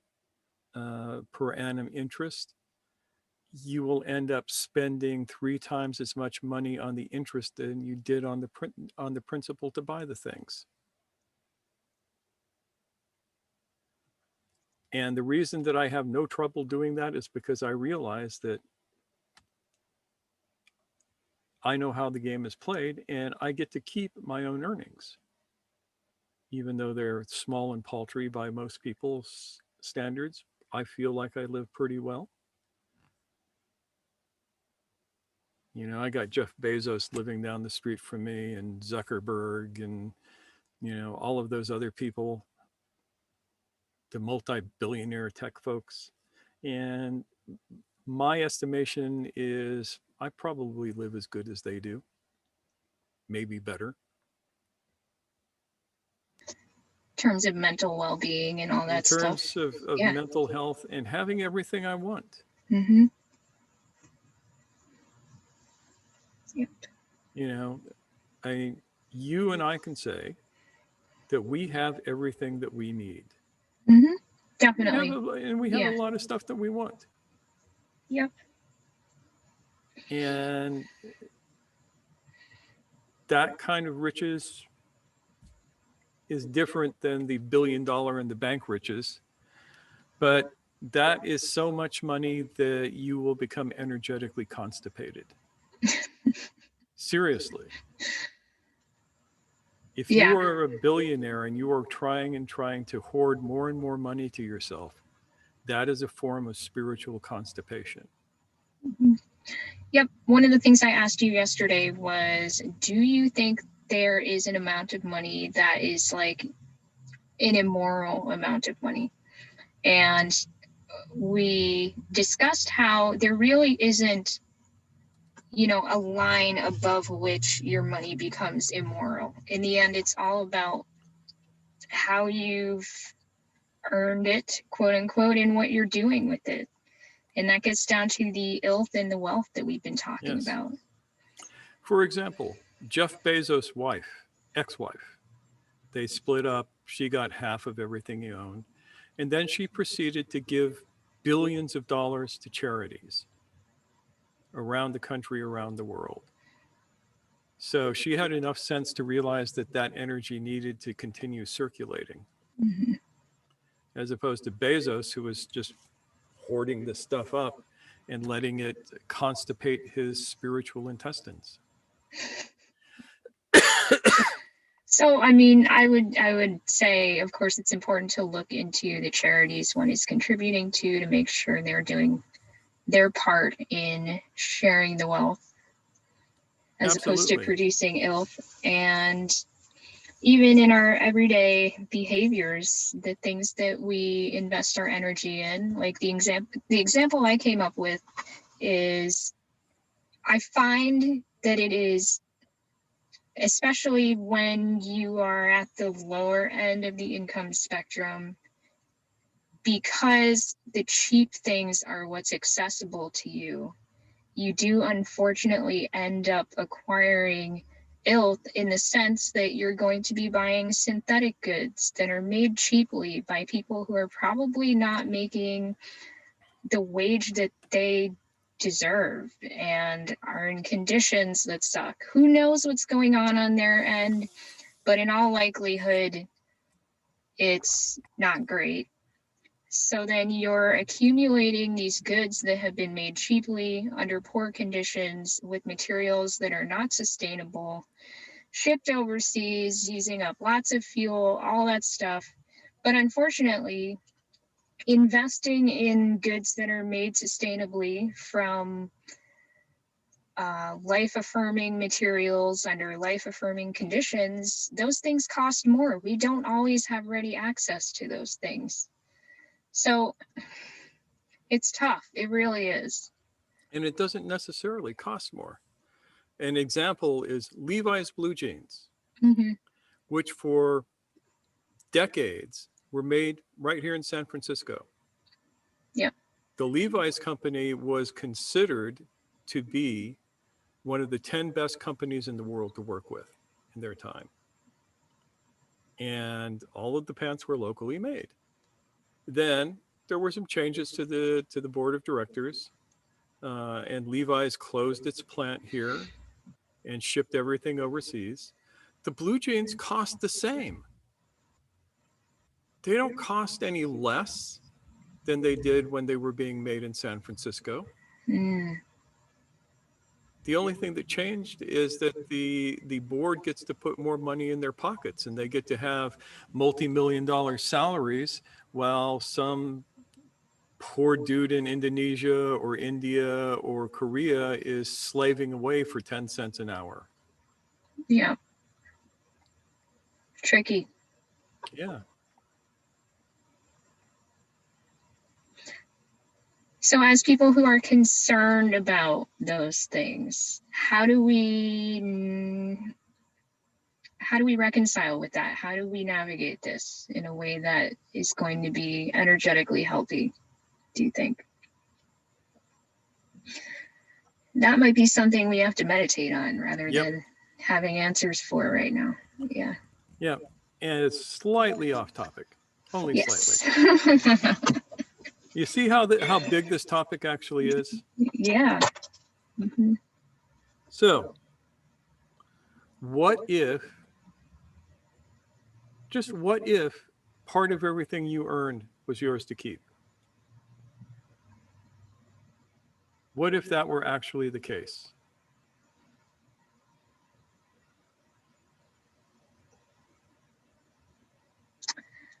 per annum interest, you will end up spending 3 times as much money on the interest than you did on the principal to buy the things. And the reason that I have no trouble doing that is because I realize that I know how the game is played, and I get to keep my own earnings. Even though they're small and paltry by most people's standards, I feel like I live pretty well. You know, I got Jeff Bezos living down the street from me, and Zuckerberg, and, you know, all of those other people, the multi-billionaire tech folks. And my estimation is I probably live as good as they do, maybe better. In terms of mental well-being and all In that stuff. terms of Yeah. mental health and having everything I want. Mm-hmm. Yep. You know, you and I can say that we have everything that we need. Mm-hmm. Definitely. We have Yeah. a lot of stuff that we want. Yep. And that kind of riches is different than the $1 billion in the bank riches. But that is so much money that you will become energetically constipated. Seriously. If Yeah. you are a billionaire and you are trying to hoard more and more money to yourself, that is a form of spiritual constipation. Mhm. Yep. One of the things I asked you yesterday was, do you think there is an amount of money that is like an immoral amount of money? And we discussed how there really isn't, you know, a line above which your money becomes immoral. In the end, it's all about how you've earned it, quote unquote, and what you're doing with it. And that gets down to the ilth and the wealth that we've been talking Yes. about. For example, Jeff Bezos' ex-wife, they split up. She got half of everything he owned. And then she proceeded to give billions of dollars to charities around the country, around the world. So she had enough sense to realize that that energy needed to continue circulating, Mm-hmm. as opposed to Bezos, who was just hoarding this stuff up and letting it constipate his spiritual intestines. So, I mean, I would say, of course, it's important to look into the charities one is contributing to make sure they're doing their part in sharing the wealth, as opposed to Absolutely. producing ilth. And even in our everyday behaviors, the things that we invest our energy in, like the example I came up with is, I find that it is, especially when you are at the lower end of the income spectrum, because the cheap things are what's accessible to you, you do unfortunately end up acquiring ilth, in the sense that you're going to be buying synthetic goods that are made cheaply by people who are probably not making the wage that they deserve and are in conditions that suck. Who knows what's going on their end, but in all likelihood, it's not great. So then you're accumulating these goods that have been made cheaply under poor conditions with materials that are not sustainable, shipped overseas, using up lots of fuel, all that stuff. But unfortunately, investing in goods that are made sustainably from life-affirming materials under life-affirming conditions, those things cost more. We don't always have ready access to those things. So it's tough. It really is. And it doesn't necessarily cost more. An example is Levi's blue jeans, Mm-hmm. which for decades were made right here in San Francisco. Yep. the Levi's company was considered to be one of the 10 best companies in the world to work with in their time. And all of the pants were locally made. Then there were some changes to the board of directors, and Levi's closed its plant here and shipped everything overseas. The blue jeans cost the same. They don't cost any less than they did when they were being made in San Francisco. Mm. The only thing that changed is that the board gets to put more money in their pockets, and they get to have multi-million-dollar salaries, while some poor dude in Indonesia or India or Korea is slaving away for 10 cents an hour. Yeah. Tricky. Yeah. So as people who are concerned about those things, how do we reconcile with that? How do we navigate this in a way that is going to be energetically healthy, do you think? That might be something we have to meditate on rather than having answers for right now. Yeah. Yeah. And it's slightly off topic, only Yes. slightly. You see how big this topic actually is? Yeah. Mm-hmm. So, what if part of everything you earned was yours to keep? What if that were actually the case?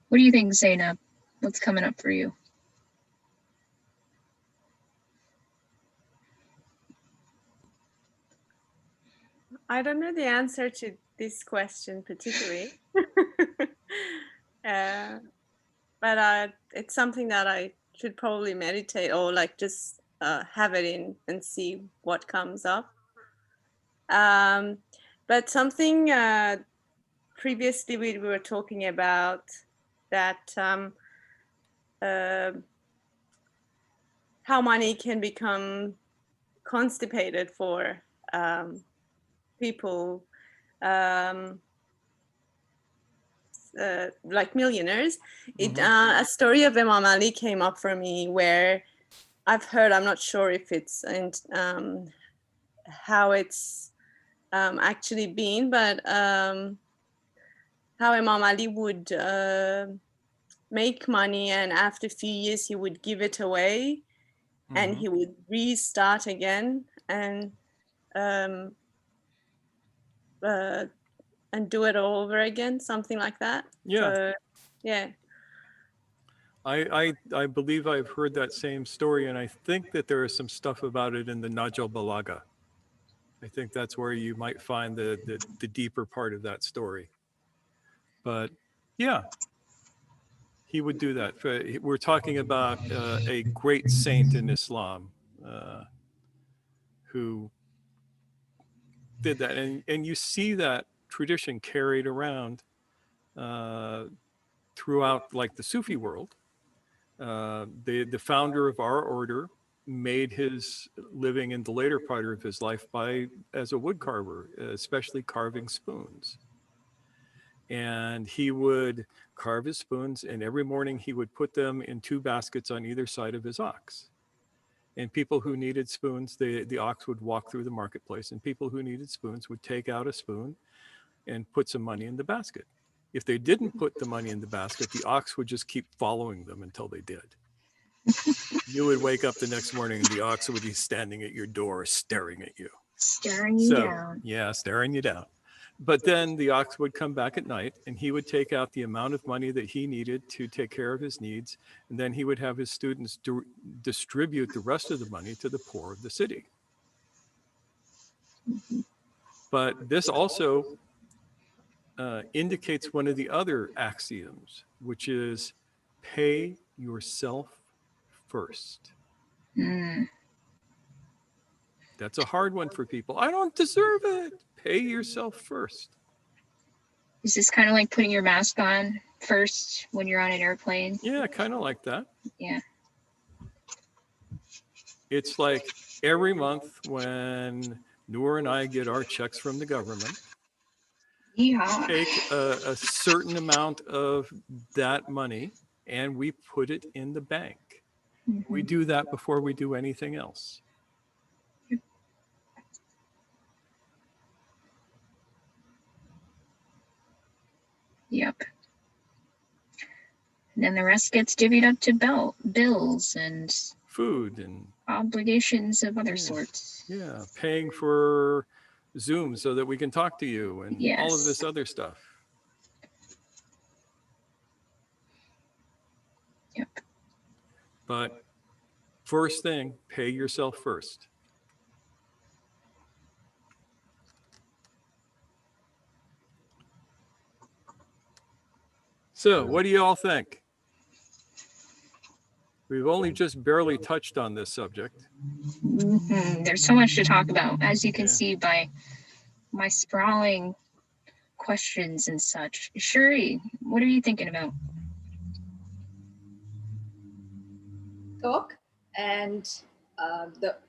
What do you think, Zainab? What's coming up for you? I don't know the answer to this question particularly, but it's something that I should probably meditate, or like just have it in and see what comes up. But something previously we were talking about that how money can become constipated for people like millionaires. A story of Imam Ali came up for me, where I've heard, I'm not sure if it's how it's actually been, but how Imam Ali would make money, and after a few years he would give it away, and he would restart again and do it all over again, something like that. Yeah. So, yeah. I believe I've heard that same story, and I think that there is some stuff about it in the Najal Balaga. I think that's where you might find the deeper part of that story. But yeah, he would do that. We're talking about a great saint in Islam who did that, and you see that tradition carried around throughout, like, the Sufi world. The founder of our order made his living in the later part of his life as a wood carver, especially carving spoons. And he would carve his spoons, and every morning he would put them in 2 baskets on either side of his ox. And people who needed spoons, the ox would walk through the marketplace, and people who needed spoons would take out a spoon and put some money in the basket. If they didn't put the money in the basket, the ox would just keep following them until they did. You would wake up the next morning and the ox would be standing at your door staring at you. Staring you down. Yeah, staring you down. But then the ox would come back at night, and he would take out the amount of money that he needed to take care of his needs. And then he would have his students distribute the rest of the money to the poor of the city. But this also indicates one of the other axioms, which is pay yourself first. That's a hard one for people. I don't deserve it. Pay yourself first. Is this kind of like putting your mask on first when you're on an airplane? Yeah, kind of like that. Yeah. It's like every month when Noor and I get our checks from the government, Yeah. take a certain amount of that money and we put it in the bank. We Mhm. do that before we do anything else. Yep. And then the rest gets divvied up to bills and Food and obligations of other Yeah. sorts. yeah, paying for Zoom so that we can talk to you and all of Yes. this other stuff. Yep. But first thing, pay yourself first. So, what do you all think? We've only just barely touched on this subject. There's so much to talk about, as you can Yeah. see by my sprawling questions and such. Shuri, what are you thinking about? Talk. And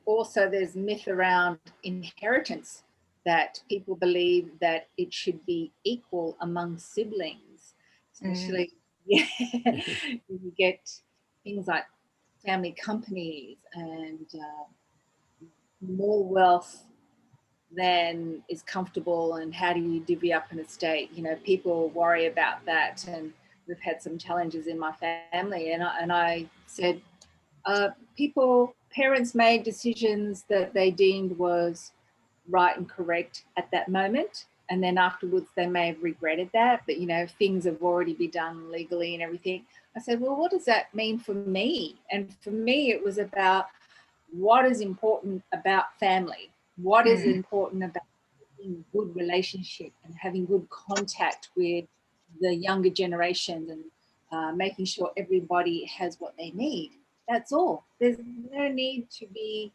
also there's myth around inheritance, that people believe that it should be equal among siblings, especially you get things like family companies and more wealth than is comfortable, and how do you divvy up an estate? You know, people worry about that, and we've had some challenges in my family, and I said, parents made decisions that they deemed was right and correct at that moment, and then afterwards they may have regretted that, but you know, things have already been done legally and everything. I said, well, what does that mean for me? And for me, it was about what is important about family, what is important about having good relationship and having good contact with the younger generations, and making sure everybody has what they need. That's all. There's no need to be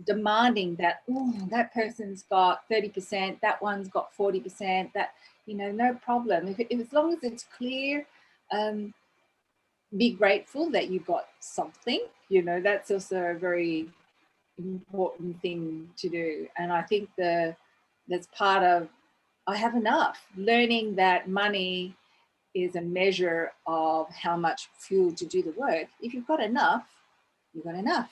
demanding that, oh, that person's got 30%, that one's got 40%, that, you know, no problem. If as long as it's clear, be grateful that you got something, you know, that's also a very important thing to do. And I think that's part of, I have enough, learning that money is a measure of how much fuel to do the work. If you've got enough, you've got enough.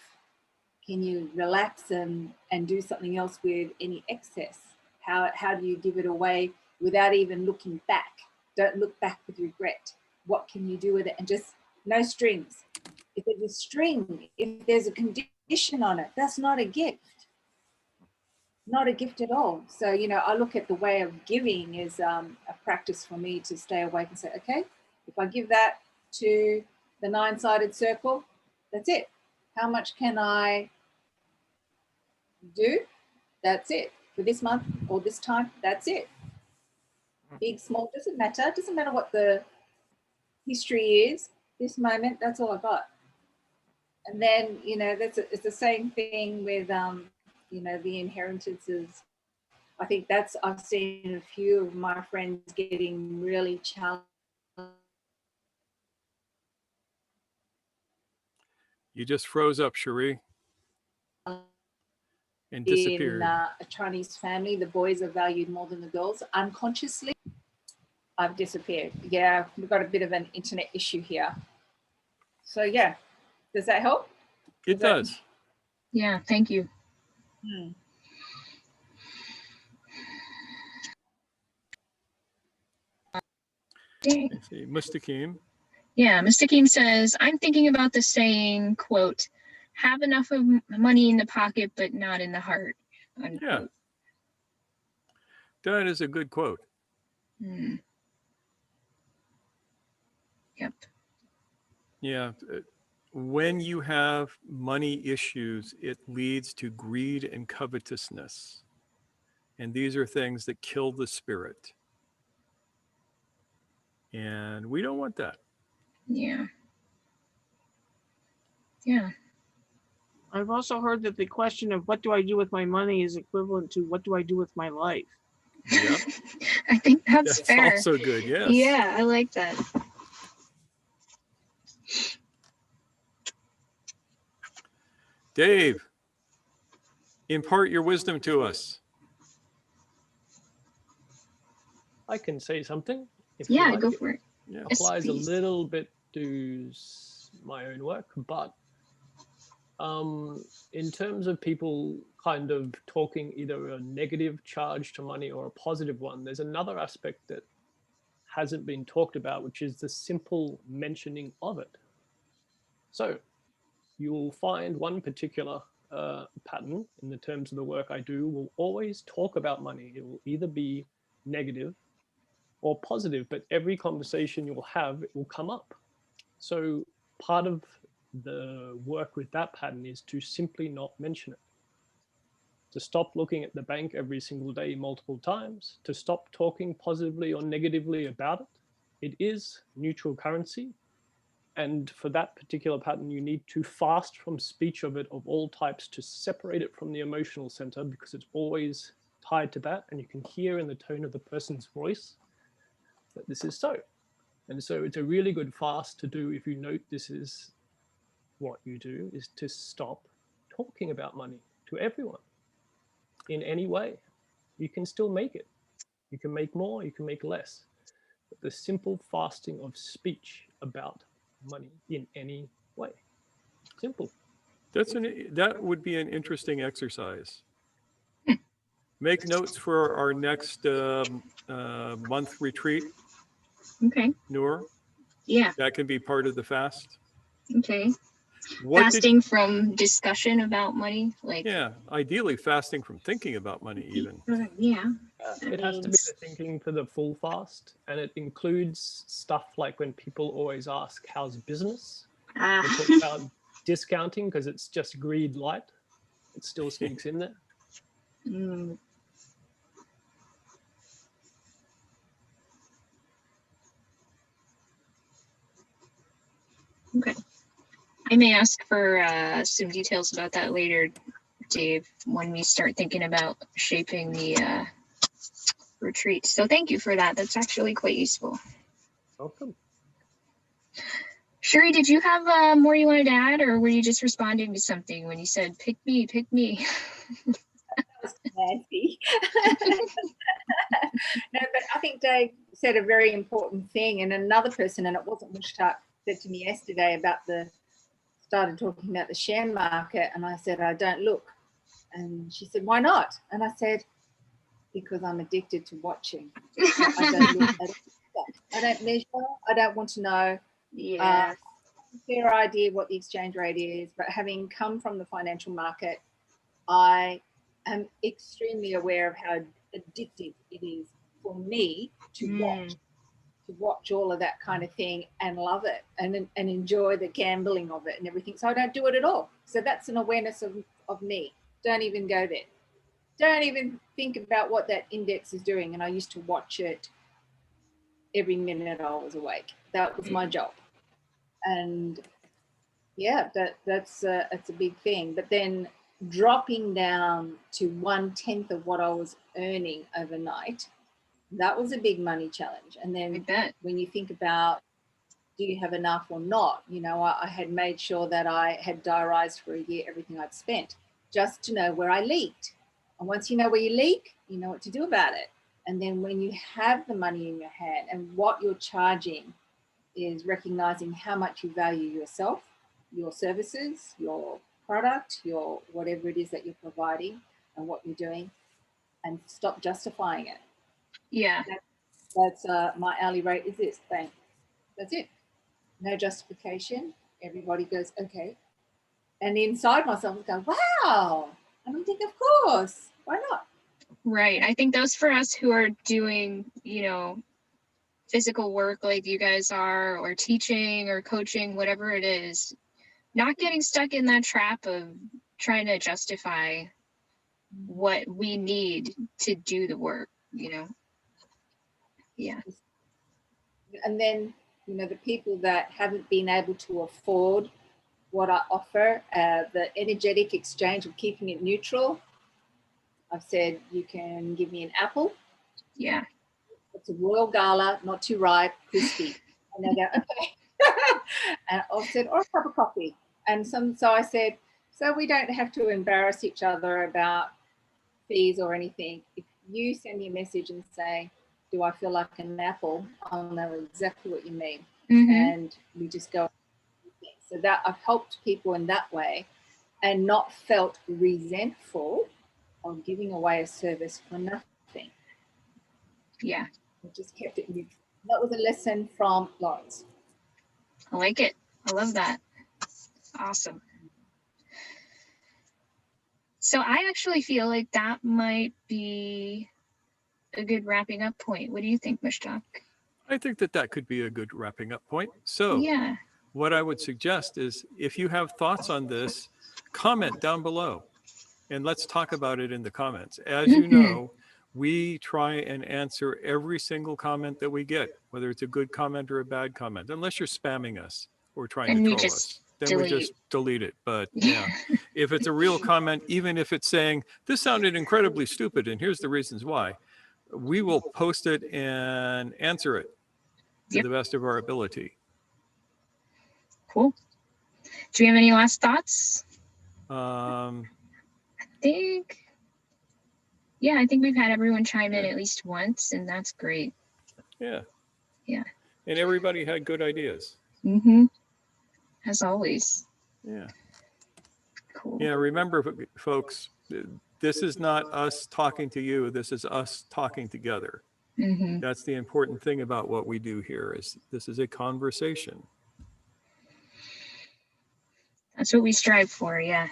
Can you relax and do something else with any excess? How do you give it away without even looking back? Don't look back with regret. What can you do with it? And just no strings. If there's a string, if there's a condition on it, that's not a gift. Not a gift at all. So, you know, I look at the way of giving is a practice for me to stay awake and say, okay, if I give that to the 9-sided circle, that's it. How much can I do? That's it. For this month or this time, that's it. Big, small, doesn't matter. Doesn't matter what the history is. This moment, that's all I got. And then, you know, it's the same thing with, you know, the inheritances. I think I've seen a few of my friends getting really challenged. You just froze up, Cherie, and disappeared. In a Chinese family, the boys are valued more than the girls. Unconsciously, I've disappeared. Yeah, we've got a bit of an internet issue here. So yeah, does that help? It does. Yeah, thank you. I see. Mustaqim. Yeah, Mr. King says, I'm thinking about the saying, quote, have enough of money in the pocket, but not in the heart. Unquote. Yeah. That is a good quote. Yep. Yeah. When you have money issues, it leads to greed and covetousness. And these are things that kill the spirit. And we don't want that. Yeah. Yeah. I've also heard that the question of what do I do with my money is equivalent to what do I do with my life? Yep. I think that's fair. Also good. Yes. Yeah, I like that. Dave, impart your wisdom to us. I can say something if you Yeah, like. go for it. Yeah. Yes, Applies a please. little bit to my own work, but in terms of people kind of talking either a negative charge to money or a positive one, there's another aspect that hasn't been talked about, which is the simple mentioning of it. So you will find one particular pattern in the terms of the work I do will always talk about money. It will either be negative or positive, but every conversation you'll have, it will come up. So part of the work with that pattern is to simply not mention it, to stop looking at the bank every single day multiple times, to stop talking positively or negatively about it. It is neutral currency. And for that particular pattern, you need to fast from speech of it of all types to separate it from the emotional center, because it's always tied to that. And you can hear in the tone of the person's voice that this is so. And so it's a really good fast to do if you note this is what you do, is to stop talking about money to everyone in any way. You can still make it. You can make more, you can make less. But the simple fasting of speech about money in any way. Simple. That would be an interesting exercise. Make notes for our next month retreat, Okay. Noor. Yeah. That can be part of the fast. Okay. What did, Fasting from discussion about money, like yeah, ideally fasting from thinking about money even. yeah. It has to be the thinking for the full fast, and it includes stuff like when people always ask, how's business? They talk about discounting because it's just greed light. It still sneaks in there. Mm. Okay. I may ask for some details about that later, Dave, when we start thinking about shaping the retreat. So thank you for that. That's actually quite useful. Welcome. Shuri, did you have more you wanted to add, or were you just responding to something when you said, pick me, pick me? Nancy. No, but I think Dave said a very important thing, and another person, and it wasn't Mushtaq, said to me yesterday about started talking about the share market, and I said, I don't look. And she said, why not? And I said, because I'm addicted to watching. I don't look at it. I don't measure. I don't want to know. Yeah. Fair idea what the exchange rate is, but having come from the financial market, I am extremely aware of how addictive it is for me to watch all of that kind of thing and love it and enjoy the gambling of it and everything. So I don't do it at all. So that's an awareness of me. Don't even go there. Don't even think about what that index is doing. And I used to watch it every minute I was awake. That was my job. And yeah, that's a big thing. But then dropping down to 1/10 of what I was earning overnight, that was a big money challenge. And then when you think about, do you have enough or not? You know, I had made sure that I had diarized for a year everything I'd spent, just to know where I leaked. And once you know where you leak, you know what to do about it. And then when you have the money in your hand and what you're charging is recognizing how much you value yourself, your services, your product, your whatever it is that you're providing and what you're doing, and stop justifying it. Yeah. That's my hourly rate is this, bang. That's it. No justification. Everybody goes, okay. And inside myself, I go, wow. And I'm thinking, of course, why not? Right. I think those for us who are doing, you know, physical work like you guys are, or teaching or coaching, whatever it is, not getting stuck in that trap of trying to justify what we need to do the work, you know? Yeah. And then, you know, the people that haven't been able to afford what I offer, the energetic exchange of keeping it neutral, I've said, you can give me an apple. Yeah. It's a royal gala, not too ripe, crispy. And they go, okay. And I've said, or a cup of coffee. And so I said, So we don't have to embarrass each other about fees or anything. If you send me a message and say, do I feel like an apple? I'll know exactly what you mean. And we just go. So that I've helped people in that way and not felt resentful of giving away a service for nothing. Yeah, I just kept it neutral. That was a lesson from Lawrence. I like it. I love that. Awesome. So I actually feel like that might be a good wrapping up point. What do you think, Mushtaq? I think that that could be a good wrapping up point. So Yeah. what I would suggest is if you have thoughts on this, comment down below and let's talk about it in the comments. As you know, we try and answer every single comment that we get, whether it's a good comment or a bad comment, unless you're spamming us or trying And to we troll just us. Then delete. we just delete it. But yeah, if it's a real comment, even if it's saying, this sounded incredibly stupid and here's the reasons why, we will post it and answer it to Yep. the best of our ability. Cool. Do you have any last thoughts? Um, I think we've had everyone chime in at least once, and that's great. yeah. Yeah. And everybody had good ideas. As always. Yeah. Cool. Yeah, remember, folks, this is not us talking to you. This is us talking together. That's the important thing about what we do here is this is a conversation. That's what we strive for, yeah.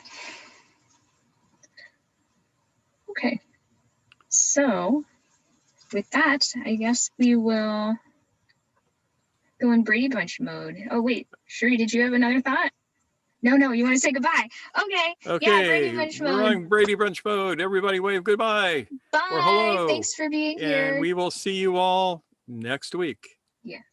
Okay. So with that, I guess we will go in Brady Bunch mode. Oh, wait. Sheree, did you have another thought? No, you want to say goodbye. Okay. Yeah, Brady Bunch we're mode. on Brady Bunch mode. Everybody wave goodbye. Bye. Or hello. Thanks for being here. And we will see you all next week. Yes.